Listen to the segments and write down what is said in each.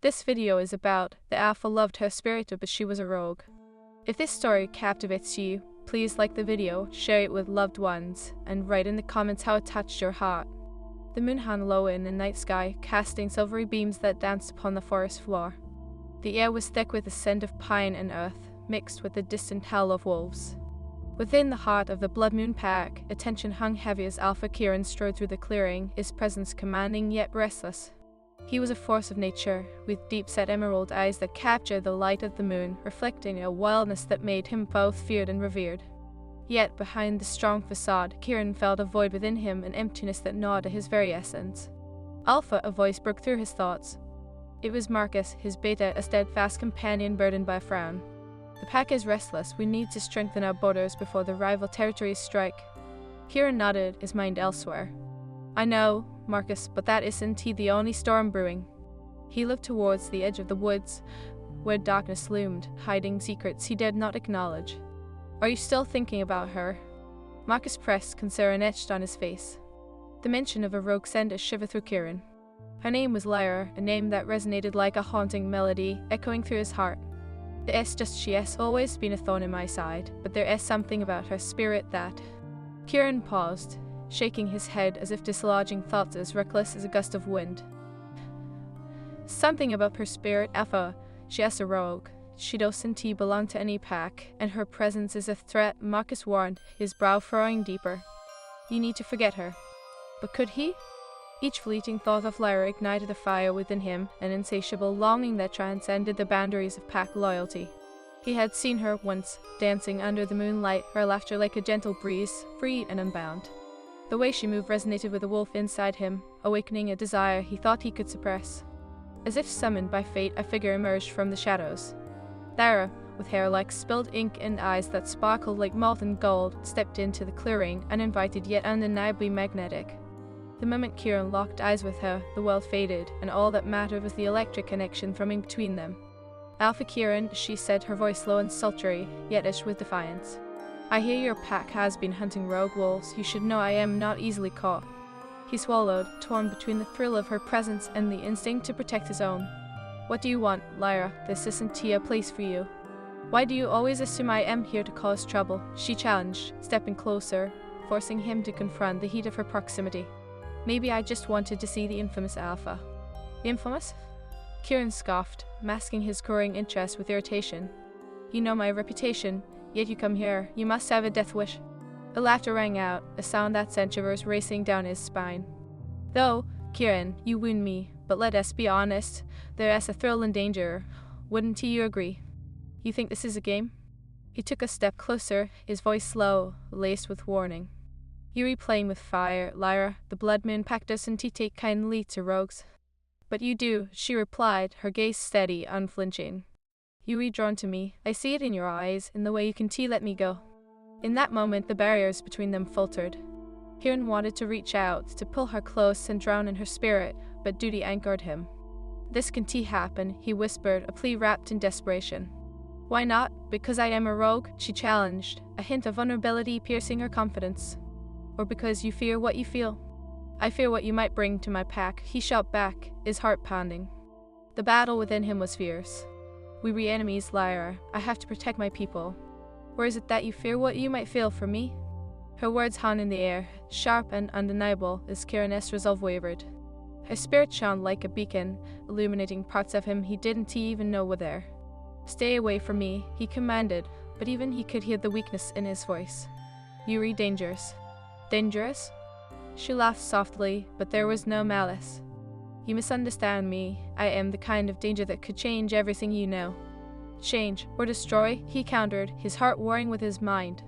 This video is about the alpha loved her spirit but she was a rogue. If this story captivates you, please like the video, share it with loved ones, and write in the comments how it touched your heart. The moon hung low in the night sky, casting silvery beams that danced upon the forest floor. The air was thick with the scent of pine and earth, mixed with the distant howl of wolves. Within the heart of the Blood Moon Pack, attention hung heavy as Alpha Kieran strode through the clearing, his presence commanding yet restless. He was a force of nature, with deep-set emerald eyes that captured the light of the moon, reflecting a wildness that made him both feared and revered. Yet, behind the strong facade, Kieran felt a void within him, an emptiness that gnawed at his very essence. Alpha, a voice broke through his thoughts. It was Marcus, his beta, a steadfast companion burdened by a frown. The pack is restless, we need to strengthen our borders before the rival territories strike. Kieran nodded, his mind elsewhere. I know, Marcus, but that isn't the only storm brewing. He looked towards the edge of the woods, where darkness loomed, hiding secrets he dared not acknowledge. Are you still thinking about her? Marcus pressed, concern etched on his face. The mention of a rogue sent a shiver through Kieran. Her name was Lyra, a name that resonated like a haunting melody, echoing through his heart. The S just she has always been a thorn in my side, but there is something about her spirit that... Kieran paused, shaking his head as if dislodging thoughts as reckless as a gust of wind. Something about her spirit, Alpha. She is a rogue. She doesn't belong to any pack, and her presence is a threat, Marcus warned, his brow furrowing deeper. You need to forget her. But could he? Each fleeting thought of Lyra ignited a fire within him, an insatiable longing that transcended the boundaries of pack loyalty. He had seen her once, dancing under the moonlight, her laughter like a gentle breeze, free and unbound. The way she moved resonated with the wolf inside him, awakening a desire he thought he could suppress. As if summoned by fate, a figure emerged from the shadows. Lyra, with hair like spilled ink and eyes that sparkled like molten gold, stepped into the clearing, uninvited yet undeniably magnetic. The moment Kieran locked eyes with her, the world faded, and all that mattered was the electric connection thrumming between them. Alpha Kieran, she said, her voice low and sultry, yet etched with defiance. I hear your pack has been hunting rogue wolves. You should know I am not easily caught. He swallowed, torn between the thrill of her presence and the instinct to protect his own. What do you want, Lyra? This isn't a place for you. Why do you always assume I am here to cause trouble? She challenged, stepping closer, forcing him to confront the heat of her proximity. Maybe I just wanted to see the infamous Alpha. Infamous? Kieran scoffed, masking his growing interest with irritation. You know my reputation. Yet you come here, you must have a death wish. A laughter rang out, a sound that sent shivers racing down his spine. Though, Kieran, you wound me, but let us be honest, there is a thrill in danger. Wouldn't you agree? You think this is a game? He took a step closer, his voice slow, laced with warning. You're playing with fire, Lyra. The Blood Moon Pack doesn't take kindly to rogues. But you do, she replied, her gaze steady, unflinching. You are drawn to me. I see it in your eyes, in the way you can let me go. In that moment, the barriers between them faltered. Kieran wanted to reach out, to pull her close and drown in her spirit, but duty anchored him. This can happen, he whispered, a plea wrapped in desperation. Why not? Because I am a rogue, she challenged, a hint of vulnerability piercing her confidence. Or because you fear what you feel? I fear what you might bring to my pack, he shot back, his heart pounding. The battle within him was fierce. We were enemies, Lyra. I have to protect my people. Or is it that you fear what you might feel for me? Her words hung in the air, sharp and undeniable, as Kieran's resolve wavered. Her spirit shone like a beacon, illuminating parts of him he didn't even know were there. Stay away from me, he commanded, but even he could hear the weakness in his voice. You are dangerous. Dangerous? She laughed softly, but there was no malice. You misunderstand me. I am the kind of danger that could change everything you know. Change or destroy, he countered, his heart warring with his mind.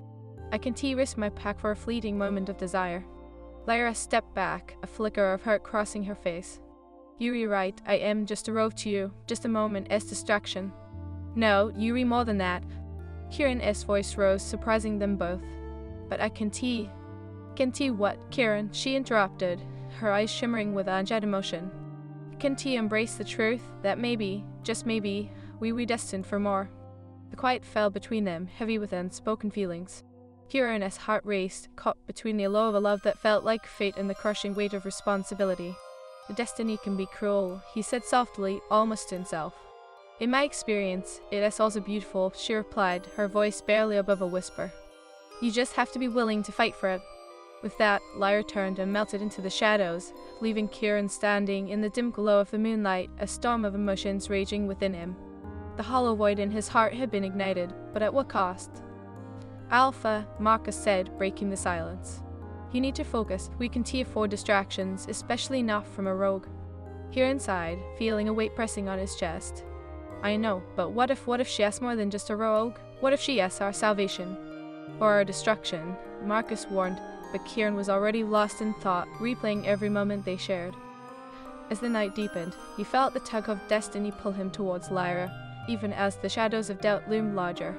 I can risk my pack for a fleeting moment of desire. Lyra stepped back, a flicker of hurt crossing her face. You're right, I am just a rogue to you, just a moment as distraction. No, you're more than that. Kieran's voice rose, surprising them both. But I can what, Kieran? She interrupted, her eyes shimmering with unjet emotion. Can embrace the truth that maybe, just maybe, we were destined for more? The quiet fell between them, heavy with unspoken feelings. Kieran's heart raced, caught between the allure of a love that felt like fate and the crushing weight of responsibility. Destiny can be cruel, he said softly, almost to himself. In my experience, it is also beautiful, she replied, her voice barely above a whisper. You just have to be willing to fight for it. With that, Lyra turned and melted into the shadows, leaving Kieran standing in the dim glow of the moonlight, a storm of emotions raging within him. The hollow void in his heart had been ignited, but at what cost? Alpha, Marcus said, breaking the silence. You need to focus. We can't afford distractions, especially not from a rogue. Kieran sighed, feeling a weight pressing on his chest. I know, but what if she is more than just a rogue? What if she is our salvation? Or our destruction? Marcus warned, but Kieran was already lost in thought, replaying every moment they shared. As the night deepened, he felt the tug of destiny pull him towards Lyra, even as the shadows of doubt loomed larger.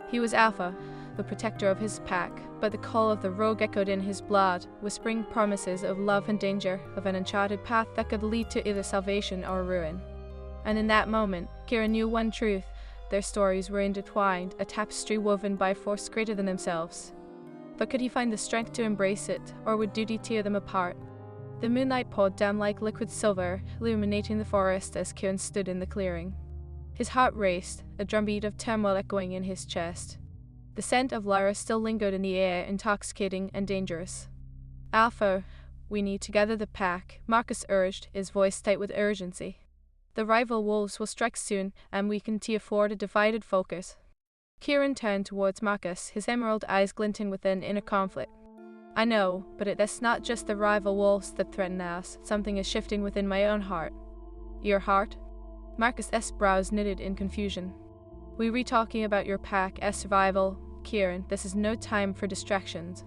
He was Alpha, the protector of his pack, but the call of the rogue echoed in his blood, whispering promises of love and danger, of an uncharted path that could lead to either salvation or ruin. And in that moment, Kieran knew one truth: their stories were intertwined, a tapestry woven by a force greater than themselves. But could he find the strength to embrace it, or would duty tear them apart? The moonlight poured down like liquid silver, illuminating the forest as Kieran stood in the clearing. His heart raced, a drumbeat of turmoil echoing in his chest. The scent of Lyra still lingered in the air, intoxicating and dangerous. Alpha, we need to gather the pack, Marcus urged, his voice tight with urgency. The rival wolves will strike soon, and we can't afford a divided focus. Kieran turned towards Marcus, his emerald eyes glinting with an inner conflict. I know, but it is not just the rival wolves that threaten us. Something is shifting within my own heart. Your heart? Marcus' brows knitted in confusion. We were talking about your pack as survival. Kieran, this is no time for distractions.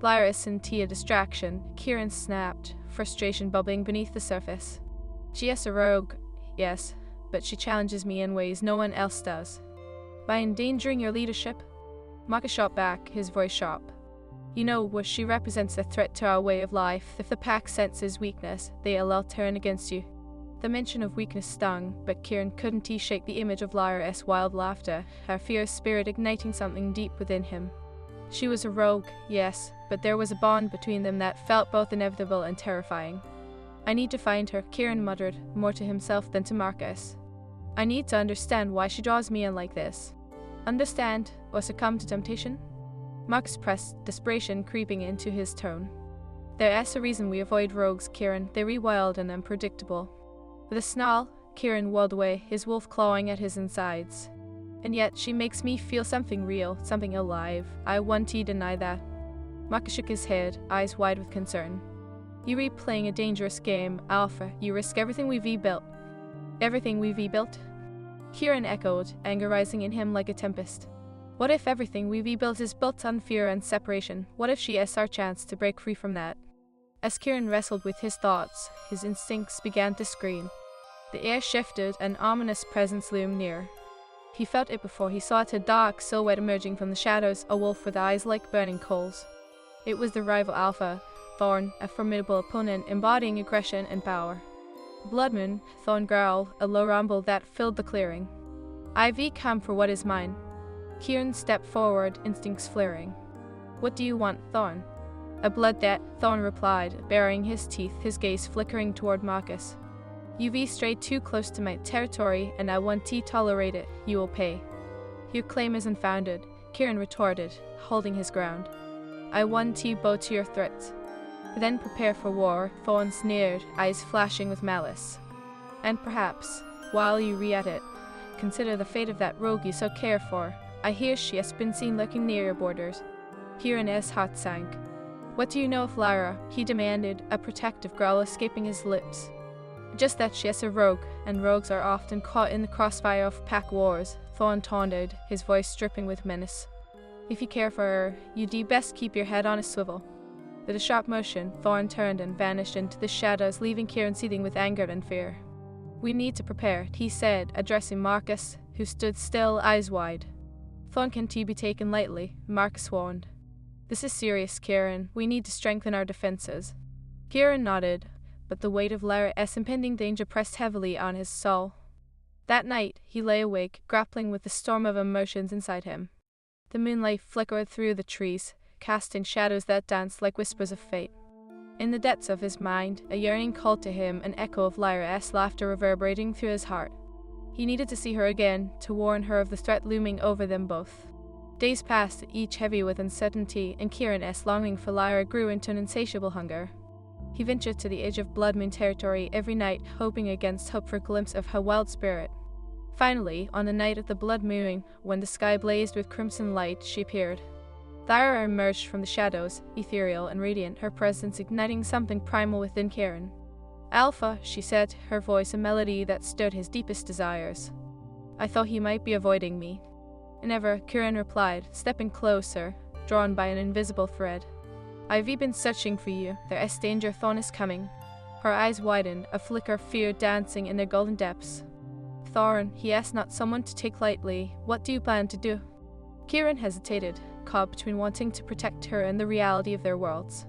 Lyra isn't a distraction, Kieran snapped, frustration bubbling beneath the surface. She is a rogue, yes, but she challenges me in ways no one else does. By endangering your leadership? Marcus shot back, his voice sharp. You know what she represents, a threat to our way of life. If the pack senses weakness, they'll turn against you. The mention of weakness stung, but Kieran couldn't shake the image of Lyra's wild laughter, her fierce spirit igniting something deep within him. She was a rogue, yes, but there was a bond between them that felt both inevitable and terrifying. I need to find her, Kieran muttered, more to himself than to Marcus. I need to understand why she draws me in like this. Understand, or succumb to temptation? Marcus pressed, desperation creeping into his tone. There is a reason we avoid rogues, Kieran. They're wild and unpredictable. With a snarl, Kieran whirled away, his wolf clawing at his insides. And yet she makes me feel something real, something alive. I won't deny that. Marcus shook his head, eyes wide with concern. You are playing a dangerous game, Alpha. You risk everything we've rebuilt. Everything we've rebuilt? Kieran echoed, anger rising in him like a tempest. What if everything we rebuilt is built on fear and separation? What if she is our chance to break free from that? As Kieran wrestled with his thoughts, his instincts began to scream. The air shifted, an ominous presence loomed near. He felt it before he saw it, a dark silhouette emerging from the shadows, a wolf with eyes like burning coals. It was the rival Alpha, Thorn, a formidable opponent embodying aggression and power. Blood Moon, Thorn growled, a low rumble that filled the clearing. I've come for what is mine. Kieran stepped forward, instincts flaring. What do you want, Thorn? A blood debt, Thorn replied, baring his teeth, his gaze flickering toward Marcus. You've strayed too close to my territory, and I won't tolerate it. You will pay. Your claim is unfounded, Kieran retorted, holding his ground. I won't bow to your threats. Then prepare for war, Thorn sneered, eyes flashing with malice. And perhaps, while you re-at it, consider the fate of that rogue you so care for. I hear she has been seen lurking near your borders. Kieran's heart sank. What do you know of Lyra? He demanded, a protective growl escaping his lips. Just that she is a rogue, and rogues are often caught in the crossfire of pack wars, Thorn taunted, his voice dripping with menace. If you care for her, you'd best keep your head on a swivel. With a sharp motion, Thorn turned and vanished into the shadows, leaving Kieran seething with anger and fear. We need to prepare, he said, addressing Marcus, who stood still, eyes wide. Thorn can't be taken lightly, Marcus warned. This is serious, Kieran. We need to strengthen our defenses. Kieran nodded, but the weight of Lyra's impending danger pressed heavily on his soul. That night, he lay awake, grappling with the storm of emotions inside him. The moonlight flickered through the trees, casting shadows that danced like whispers of fate. In the depths of his mind, a yearning called to him, an echo of Lyra's laughter reverberating through his heart. He needed to see her again, to warn her of the threat looming over them both. Days passed, each heavy with uncertainty, and Kieran's longing for Lyra grew into an insatiable hunger. He ventured to the edge of Blood Moon territory every night, hoping against hope for a glimpse of her wild spirit. Finally, on the night of the blood moon, when the sky blazed with crimson light, she appeared. Lyra emerged from the shadows, ethereal and radiant, her presence igniting something primal within Kieran. "Alpha," she said, her voice a melody that stirred his deepest desires. "I thought he might be avoiding me." "Never," Kieran replied, stepping closer, drawn by an invisible thread. "I've been searching for you. There is danger. Thorn is coming." Her eyes widened, a flicker of fear dancing in their golden depths. "Thorn," he asked, not someone to take lightly. "What do you plan to do?" Kieran hesitated, caught between wanting to protect her and the reality of their worlds.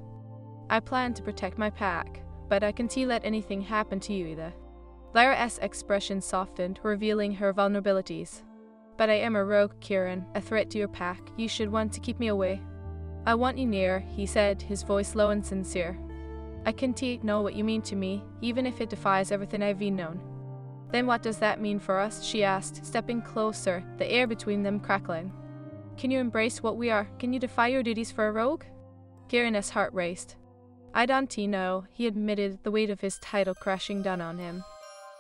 "I plan to protect my pack, but I can't let anything happen to you either." Lyra's expression softened, revealing her vulnerabilities. "But I am a rogue, Kieran, a threat to your pack. You should want to keep me away." "I want you near," he said, his voice low and sincere. "I can't know what you mean to me, even if it defies everything I've known." "Then what does that mean for us?" she asked, stepping closer, the air between them crackling. "Can you embrace what we are? Can you defy your duties for a rogue?" Kieran's heart raced. "I don't know," he admitted, the weight of his title crashing down on him.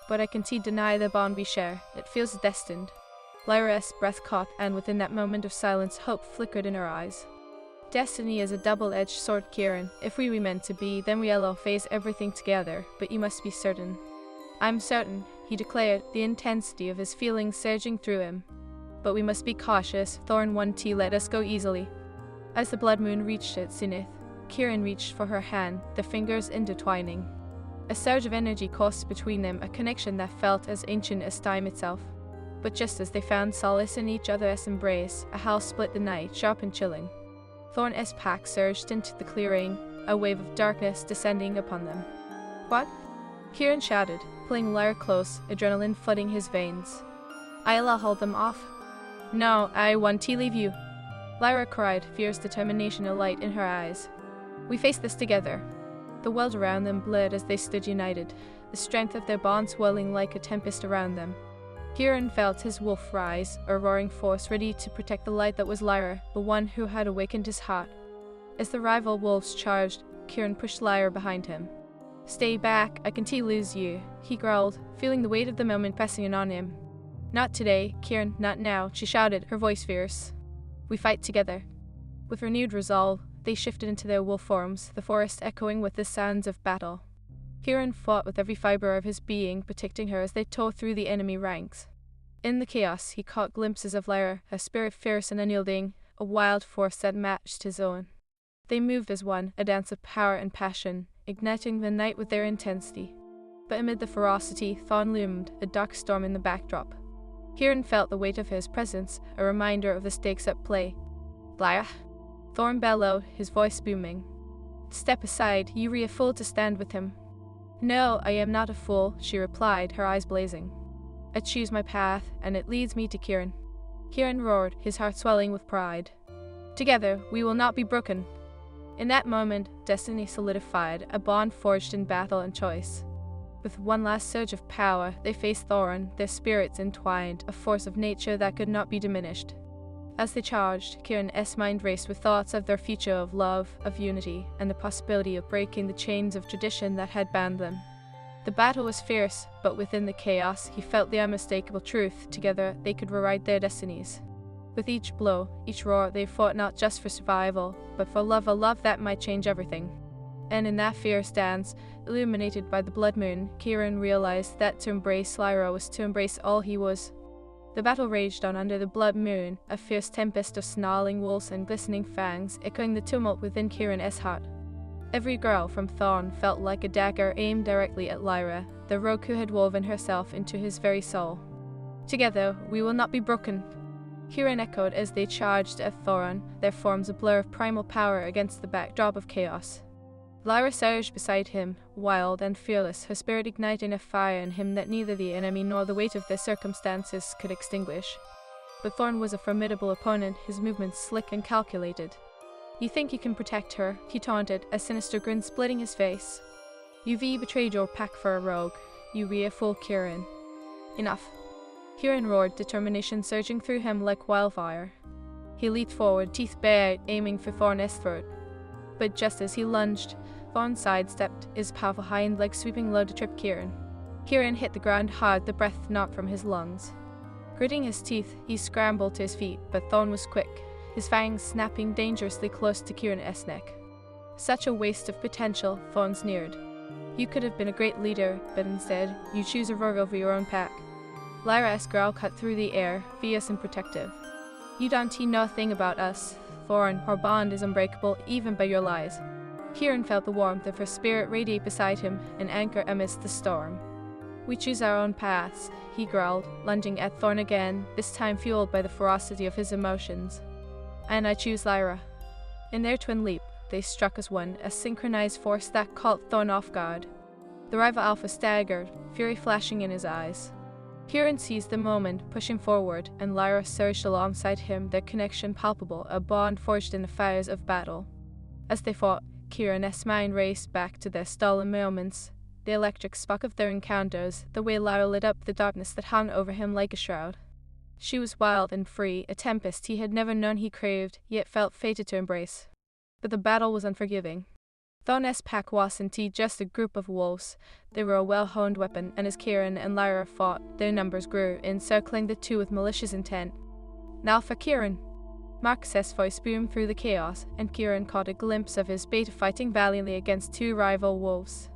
"But I can't deny the bond we share. It feels destined." Lyra's breath caught, and within that moment of silence, hope flickered in her eyes. "Destiny is a double-edged sword, Kieran. If we were meant to be, then we'll all face everything together, but you must be certain." "I'm certain," he declared, the intensity of his feelings surging through him. "But we must be cautious. Thorn won't let us go easily." As the blood moon reached its zenith, Kieran reached for her hand, their fingers intertwining. A surge of energy coursed between them, a connection that felt as ancient as time itself. But just as they found solace in each other's embrace, a howl split the night, sharp and chilling. Thorn's pack surged into the clearing, a wave of darkness descending upon them. "What?" Kieran shouted, pulling Lyra close, adrenaline flooding his veins. "I'll hold them off." "No, I want to leave you," Lyra cried, fierce determination alight in her eyes. "We face this together." The world around them blurred as they stood united, the strength of their bond swelling like a tempest around them. Kieran felt his wolf rise, a roaring force ready to protect the light that was Lyra, the one who had awakened his heart. As the rival wolves charged, Kieran pushed Lyra behind him. "Stay back, I can't lose you," he growled, feeling the weight of the moment pressing in on him. "Not today, Kieran, not now," she shouted, her voice fierce. "We fight together." With renewed resolve, they shifted into their wolf forms, the forest echoing with the sounds of battle. Kieran fought with every fiber of his being, protecting her as they tore through the enemy ranks. In the chaos, he caught glimpses of Lyra, her spirit fierce and unyielding, a wild force that matched his own. They moved as one, a dance of power and passion, igniting the night with their intensity. But amid the ferocity, Thorn loomed, a dark storm in the backdrop. Kieran felt the weight of his presence, a reminder of the stakes at play. "Lyra!" Thorn bellowed, his voice booming. "Step aside, you are a fool to stand with him." "No, I am not a fool," she replied, her eyes blazing. "I choose my path, and it leads me to Kieran." Kieran roared, his heart swelling with pride. "Together, we will not be broken." In that moment, destiny solidified, a bond forged in battle and choice. With one last surge of power, they faced Thorn, their spirits entwined, a force of nature that could not be diminished. As they charged, Kieran's mind raced with thoughts of their future of love, of unity, and the possibility of breaking the chains of tradition that had bound them. The battle was fierce, but within the chaos, he felt the unmistakable truth. Together, they could rewrite their destinies. With each blow, each roar, they fought not just for survival, but for love, a love that might change everything. And in that fierce dance, illuminated by the blood moon, Kieran realized that to embrace Lyra was to embrace all he was. The battle raged on under the blood moon, a fierce tempest of snarling wolves and glistening fangs, echoing the tumult within Kieran's heart. Every girl from Thorn felt like a dagger aimed directly at Lyra, the rogue who had woven herself into his very soul. "Together, we will not be broken," Kieran echoed as they charged at Thorn, their forms a blur of primal power against the backdrop of chaos. Lyra surged beside him, wild and fearless, her spirit igniting a fire in him that neither the enemy nor the weight of their circumstances could extinguish. But Thorn was a formidable opponent, his movements slick and calculated. You think you can protect her, he taunted, a sinister grin splitting his face. You've betrayed your pack for a rogue. You fooled Kieran. Enough. Kieran roared, determination surging through him like wildfire. He leaped forward, teeth bared, aiming for Thorn's throat. But just as he lunged, Thorn sidestepped, his powerful hind leg sweeping low to trip Kieran. Kieran hit the ground hard, the breath knocked from his lungs. Gritting his teeth, he scrambled to his feet, but Thorn was quick, his fangs snapping dangerously close to Kieran's neck. Such a waste of potential, Thorn sneered. You could have been a great leader, but instead, you choose a rogue over your own pack. Lyra's growl cut through the air, fierce and protective. You don't know a thing about us, Thorn. Our bond is unbreakable, even by your lies. Kieran felt the warmth of her spirit radiate beside him, an anchor amidst the storm. We choose our own paths, he growled, lunging at Thorn again, this time fueled by the ferocity of his emotions. And I choose Lyra. In their twin leap, they struck as one, a synchronized force that caught Thorn off guard. The rival alpha staggered, fury flashing in his eyes. Kieran seized the moment, pushing forward, and Lyra surged alongside him, their connection palpable, a bond forged in the fires of battle. As they fought, Kieran's mind raced back to their stolen moments, the electric spark of their encounters, the way Lyra lit up the darkness that hung over him like a shroud. She was wild and free, a tempest he had never known he craved, yet felt fated to embrace. But the battle was unforgiving. Thorn's pack wasn't just a group of wolves. They were a well-honed weapon, and as Kieran and Lyra fought, their numbers grew, encircling the two with malicious intent. Now for Kieran! Marcus's voice boomed through the chaos, and Kieran caught a glimpse of his beta fighting valiantly against two rival wolves.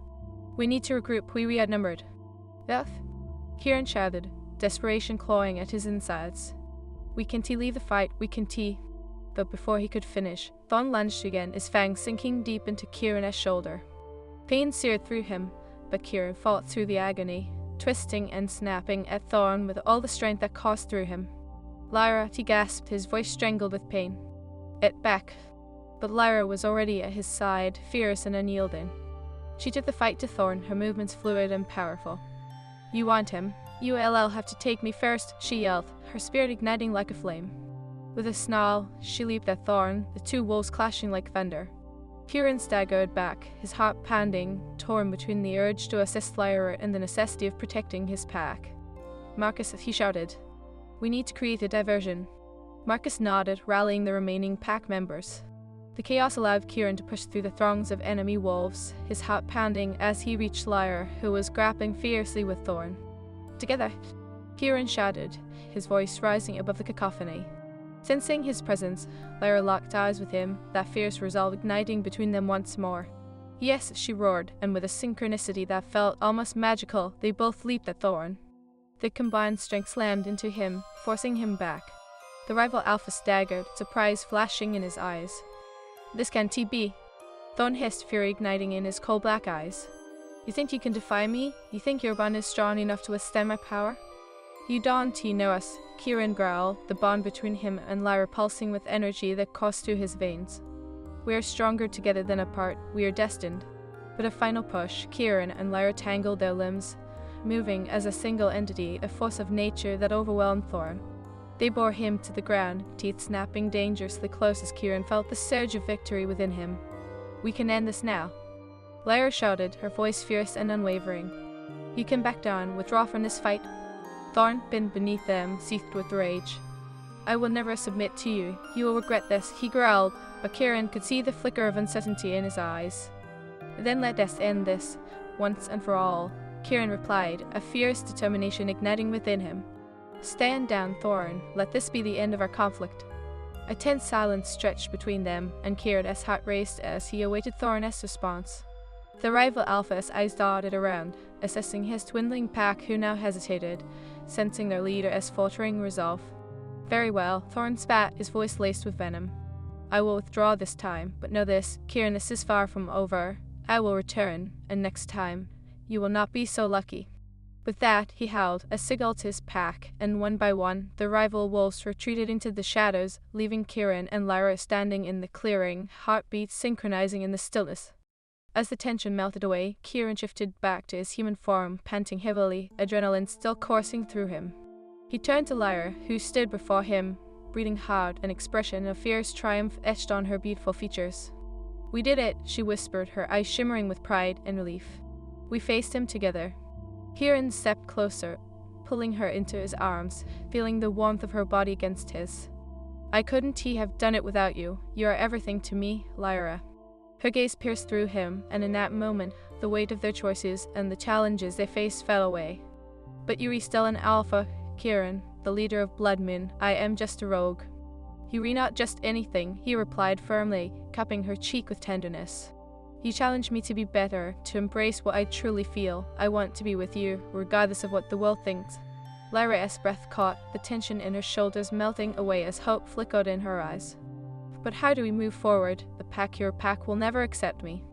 We need to regroup, we outnumbered. Death? Kieran shouted, desperation clawing at his insides. We can't leave the fight, we can't. But before he could finish, Thorn lunged again, his fangs sinking deep into Kieran's shoulder. Pain seared through him, but Kieran fought through the agony, twisting and snapping at Thorn with all the strength that coursed through him. Lyra, he gasped, his voice strangled with pain. It back. But Lyra was already at his side, fierce and unyielding. She took the fight to Thorn, her movements fluid and powerful. You want him. You'll have to take me first, she yelled, her spirit igniting like a flame. With a snarl, she leaped at Thorn, the two wolves clashing like thunder. Kieran staggered back, his heart pounding, torn between the urge to assist Lyra and the necessity of protecting his pack. Marcus, he shouted. We need to create a diversion. Marcus nodded, rallying the remaining pack members. The chaos allowed Kieran to push through the throngs of enemy wolves, his heart pounding as he reached Lyra, who was grappling fiercely with Thorn. Together, Kieran shouted, his voice rising above the cacophony. Sensing his presence, Lyra locked eyes with him, that fierce resolve igniting between them once more. Yes, she roared, and with a synchronicity that felt almost magical, they both leaped at Thorn. Their combined strength slammed into him, forcing him back. The rival alpha staggered, surprise flashing in his eyes. This can't be. Thorn hissed, fury igniting in his coal black eyes. You think you can defy me? You think your bond is strong enough to withstand my power? You don't know us, Kieran growled, the bond between him and Lyra pulsing with energy that coursed through his veins. We are stronger together than apart, we are destined. With a final push, Kieran and Lyra tangled their limbs, moving as a single entity, a force of nature that overwhelmed Thorn. They bore him to the ground, teeth snapping dangerously close as Kieran felt the surge of victory within him. We can end this now. Lyra shouted, her voice fierce and unwavering. You can back down, withdraw from this fight. Thorn, pinned beneath them, seethed with rage. I will never submit to you. You will regret this, he growled, but Kieran could see the flicker of uncertainty in his eyes. Then let us end this, once and for all, Kieran replied, a fierce determination igniting within him. Stand down, Thorn. Let this be the end of our conflict. A tense silence stretched between them, and Kieran's heart raced as he awaited Thorn's response. The rival alpha's eyes darted around, assessing his dwindling pack who now hesitated, sensing their leader's faltering resolve. Very well, Thorn spat, his voice laced with venom. I will withdraw this time, but know this, Kieran, this is far from over. I will return, and next time, you will not be so lucky. With that, he howled, a signal to his pack, and one by one, the rival wolves retreated into the shadows, leaving Kieran and Lyra standing in the clearing, heartbeats synchronizing in the stillness. As the tension melted away, Kieran shifted back to his human form, panting heavily, adrenaline still coursing through him. He turned to Lyra, who stood before him, breathing hard, an expression of fierce triumph etched on her beautiful features. "We did it," she whispered, her eyes shimmering with pride and relief. We faced him together. Kieran stepped closer, pulling her into his arms, feeling the warmth of her body against his. "I couldn't have done it without you. You are everything to me, Lyra." Her gaze pierced through him, and in that moment, the weight of their choices and the challenges they faced fell away. "But you are still an alpha, Kieran, the leader of Blood Moon. I am just a rogue." "You are not just anything," he replied firmly, cupping her cheek with tenderness. "You challenge me to be better, to embrace what I truly feel. I want to be with you, regardless of what the world thinks." Lyra's breath caught, the tension in her shoulders melting away as hope flickered in her eyes. "But how do we move forward? Your pack will never accept me."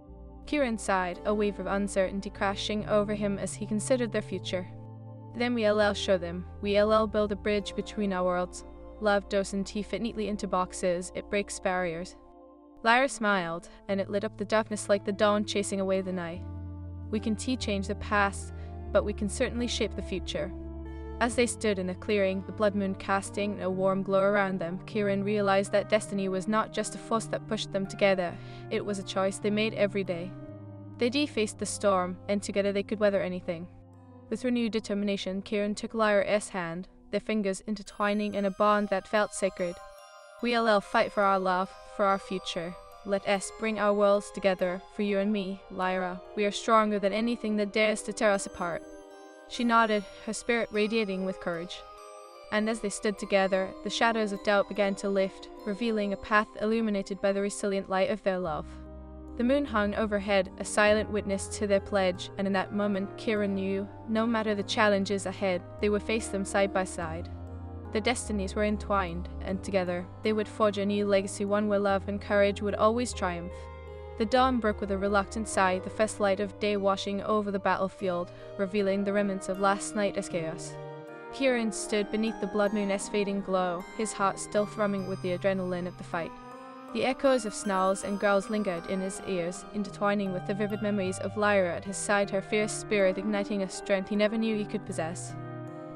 Kieran sighed, a wave of uncertainty crashing over him as he considered their future. "Then we'll show them. We'll build a bridge between our worlds. Love doesn't fit neatly into boxes, it breaks barriers." Lyra smiled, and it lit up the darkness like the dawn chasing away the night. "We can change the past, but we can certainly shape the future." As they stood in a clearing, the blood moon casting a warm glow around them, Kieran realized that destiny was not just a force that pushed them together, it was a choice they made every day. They faced the storm, and together they could weather anything. With renewed determination, Kieran took Lyra's hand, their fingers intertwining in a bond that felt sacred. "We'll fight for our love, for our future. Let us bring our worlds together, for you and me, Lyra. We are stronger than anything that dares to tear us apart." She nodded, her spirit radiating with courage. And as they stood together, the shadows of doubt began to lift, revealing a path illuminated by the resilient light of their love. The moon hung overhead, a silent witness to their pledge, and in that moment Kieran knew, no matter the challenges ahead, they would face them side by side. Their destinies were entwined, and together they would forge a new legacy, one where love and courage would always triumph. The dawn broke with a reluctant sigh, the first light of day washing over the battlefield, revealing the remnants of last night's chaos. Kieran stood beneath the blood moon's fading glow, his heart still thrumming with the adrenaline of the fight. The echoes of snarls and growls lingered in his ears, intertwining with the vivid memories of Lyra at his side, her fierce spirit igniting a strength he never knew he could possess.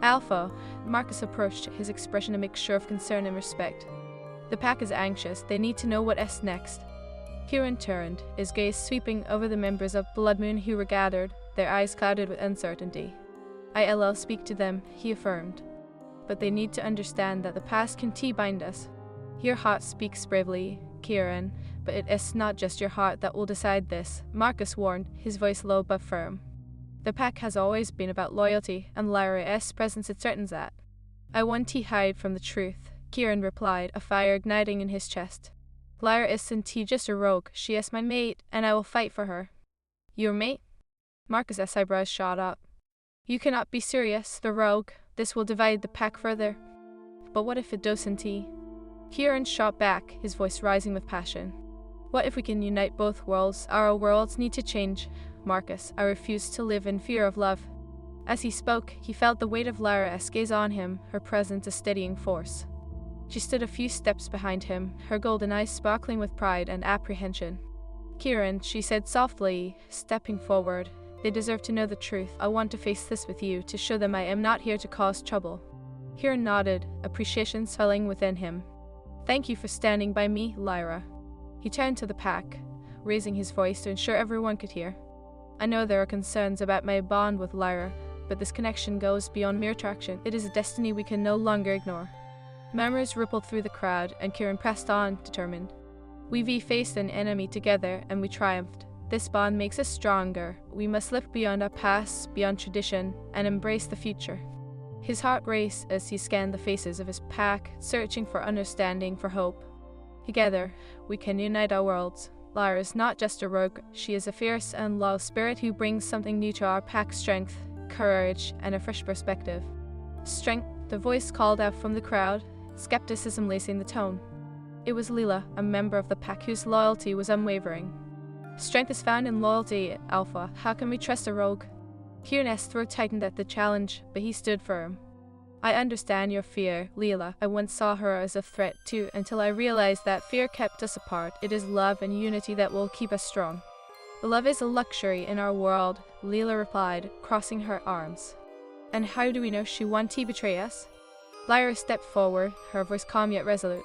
"Alpha," Marcus approached, his expression a mixture of concern and respect. "The pack is anxious, they need to know what's next." Kieran turned, his gaze sweeping over the members of Blood Moon who were gathered, their eyes clouded with uncertainty. "I'll speak to them," he affirmed. "But they need to understand that the past can bind us. Your heart speaks bravely, Kieran, but it is not just your heart that will decide this," Marcus warned, his voice low but firm. "The pack has always been about loyalty, and Lyra's presence certainly that." "I won't hide from the truth," Kieran replied, a fire igniting in his chest. "Lyra isn't just a rogue, she is my mate, and I will fight for her." "Your mate?" Marcus's eyebrows shot up. "You cannot be serious, the rogue. This will divide the pack further." "But what if it doesn't?" Kieran shot back, his voice rising with passion. "What if we can unite both worlds? Our worlds need to change. Marcus, I refuse to live in fear of love." As he spoke, he felt the weight of Lyra's gaze on him, her presence a steadying force. She stood a few steps behind him, her golden eyes sparkling with pride and apprehension. "Kieran," she said softly, stepping forward, "they deserve to know the truth. I want to face this with you, to show them I am not here to cause trouble." Kieran nodded, appreciation swelling within him. "Thank you for standing by me, Lyra." He turned to the pack, raising his voice to ensure everyone could hear. "I know there are concerns about my bond with Lyra, but this connection goes beyond mere attraction. It is a destiny we can no longer ignore." Murmurs rippled through the crowd, and Kieran pressed on, determined. "We faced an enemy together, and we triumphed. This bond makes us stronger. We must look beyond our past, beyond tradition, and embrace the future." His heart raced as he scanned the faces of his pack, searching for understanding, for hope. "Together, we can unite our worlds. Lyra is not just a rogue, she is a fierce and loyal spirit who brings something new to our pack: strength, courage, and a fresh perspective." "Strength," the voice called out from the crowd, skepticism lacing the tone. It was Leela, a member of the pack whose loyalty was unwavering. "Strength is found in loyalty, Alpha. How can we trust a rogue?" Kieran's throat tightened at the challenge, but he stood firm. "I understand your fear, Leela. I once saw her as a threat too, until I realized that fear kept us apart. It is love and unity that will keep us strong." "Love is a luxury in our world," Leela replied, crossing her arms. "And how do we know she won't betray us?" Lyra stepped forward, her voice calm yet resolute.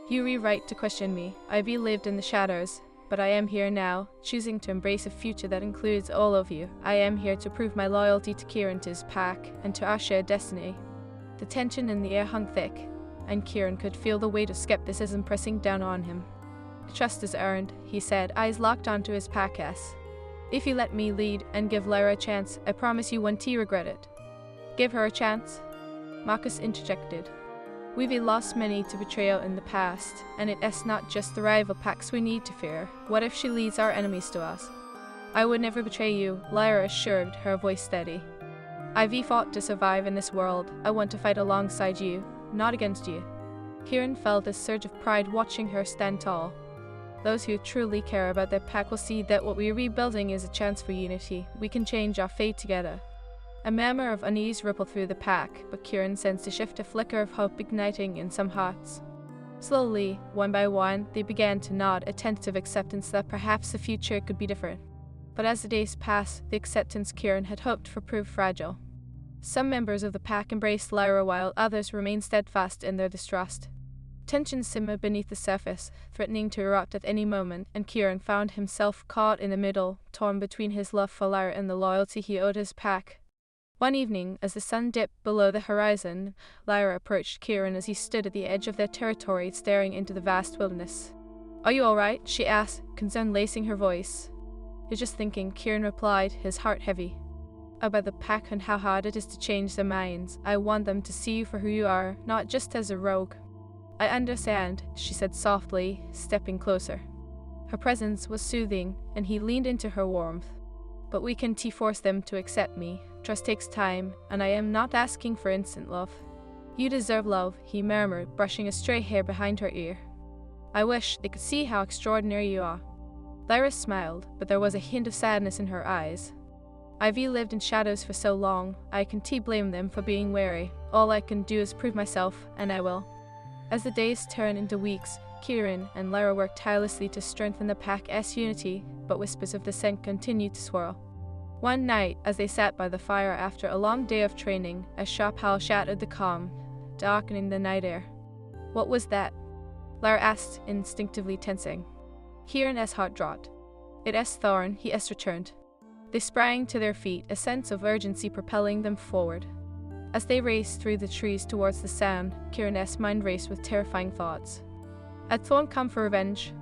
You were right to question me. I've lived in the shadows, but I am here now, choosing to embrace a future that includes all of you. I am here to prove my loyalty to Kieran, to his pack, and to our shared destiny. The tension in the air hung thick, and Kieran could feel the weight of skepticism pressing down on him. Trust is earned, he said, eyes locked onto his pack S. If you let me lead and give Lyra a chance, I promise you won't regret it. Give her a chance? Marcus interjected. We've lost many to betrayal in the past, and it's not just the rival packs we need to fear. What if she leads our enemies to us? I would never betray you, Lyra assured, her voice steady. I've fought to survive in this world. I want to fight alongside you, not against you. Kieran felt a surge of pride watching her stand tall. Those who truly care about their pack will see that what we're rebuilding is a chance for unity. We can change our fate together. A murmur of unease rippled through the pack, but Kieran sensed a shift, a flicker of hope igniting in some hearts. Slowly, one by one, they began to nod, a tentative acceptance that perhaps the future could be different. But as the days passed, the acceptance Kieran had hoped for proved fragile. Some members of the pack embraced Lyra while others remained steadfast in their distrust. Tension simmered beneath the surface, threatening to erupt at any moment, and Kieran found himself caught in the middle, torn between his love for Lyra and the loyalty he owed his pack. One evening, as the sun dipped below the horizon, Lyra approached Kieran as he stood at the edge of their territory, staring into the vast wilderness. Are you all right? She asked, concern lacing her voice. You're just thinking, Kieran replied, his heart heavy. About the pack and how hard it is to change their minds. I want them to see you for who you are, not just as a rogue. I understand, she said softly, stepping closer. Her presence was soothing, and he leaned into her warmth. But we can force them to accept me. Trust takes time, and I am not asking for instant love. You deserve love, he murmured, brushing a stray hair behind her ear. I wish they could see how extraordinary you are. Lyra smiled, but there was a hint of sadness in her eyes. I've lived in shadows for so long, I can blame them for being wary. All I can do is prove myself, and I will. As the days turned into weeks, Kieran and Lyra worked tirelessly to strengthen the pack's unity, but whispers of dissent continued to swirl. One night, as they sat by the fire after a long day of training, a sharp howl shattered the calm, darkening the night air. What was that? Lyra asked, instinctively tensing. Kieran's heart dropped. It's Thorn, he returned. They sprang to their feet, a sense of urgency propelling them forward. As they raced through the trees towards the sound, Kieran's mind raced with terrifying thoughts. Had Thorn come for revenge?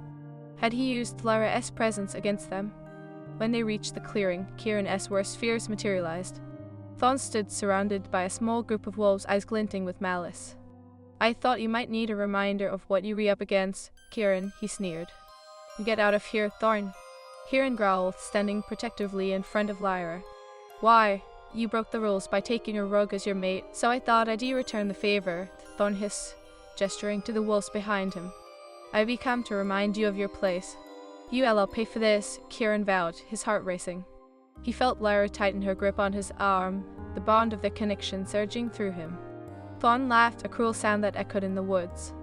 Had he used Lyra's presence against them? When they reached the clearing, Kieran's worst fears materialized. Thorn stood surrounded by a small group of wolves, eyes glinting with malice. I thought you might need a reminder of what you were up against, Kieran, he sneered. Get out of here, Thorn. Kieran growled, standing protectively in front of Lyra. Why? You broke the rules by taking a rogue as your mate, so I thought I'd return the favor, Thorn hissed, gesturing to the wolves behind him. I've come to remind you of your place. I'll pay for this, Kieran vowed, his heart racing. He felt Lyra tighten her grip on his arm, the bond of their connection surging through him. Thorn laughed, a cruel sound that echoed in the woods.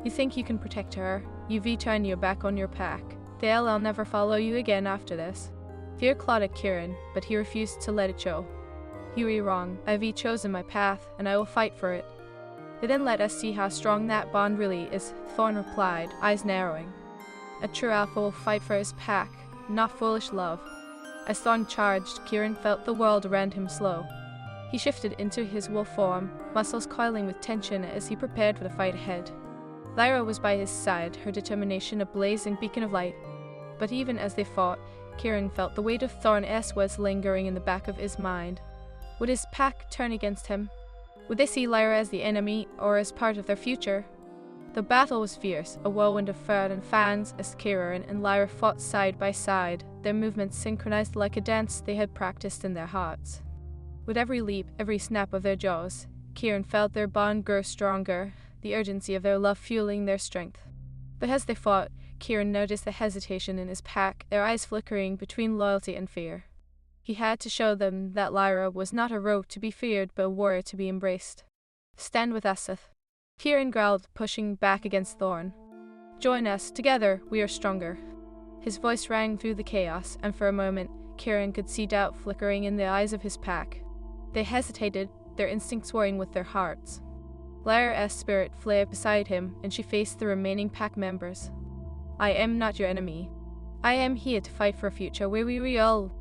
You think you can protect her? You've turned your back on your pack. I'll never follow you again after this. Fear clawed at Kieran, but he refused to let it show. You were wrong. I've chosen my path, and I will fight for it. Then let us see how strong that bond really is, Thorn replied, eyes narrowing. A true alpha will fight for his pack, not foolish love. As Thorn charged, Kieran felt the world around him slow. He shifted into his wolf form, muscles coiling with tension as he prepared for the fight ahead. Lyra was by his side, her determination a blazing beacon of light. But even as they fought, Kieran felt the weight of Thorn's words lingering in the back of his mind. Would his pack turn against him? Would they see Lyra as the enemy, or as part of their future? The battle was fierce, a whirlwind of fur and fans as Kieran and Lyra fought side by side, their movements synchronized like a dance they had practiced in their hearts. With every leap, every snap of their jaws, Kieran felt their bond grow stronger, the urgency of their love fueling their strength. But as they fought, Kieran noticed the hesitation in his pack, their eyes flickering between loyalty and fear. He had to show them that Lyra was not a rogue to be feared, but a warrior to be embraced. Stand with us, Sith. Kieran growled, pushing back against Thorn. Join us, together we are stronger. His voice rang through the chaos, and for a moment, Kieran could see doubt flickering in the eyes of his pack. They hesitated, their instincts warring with their hearts. Lyra's spirit flared beside him, and she faced the remaining pack members. I am not your enemy. I am here to fight for a future where we all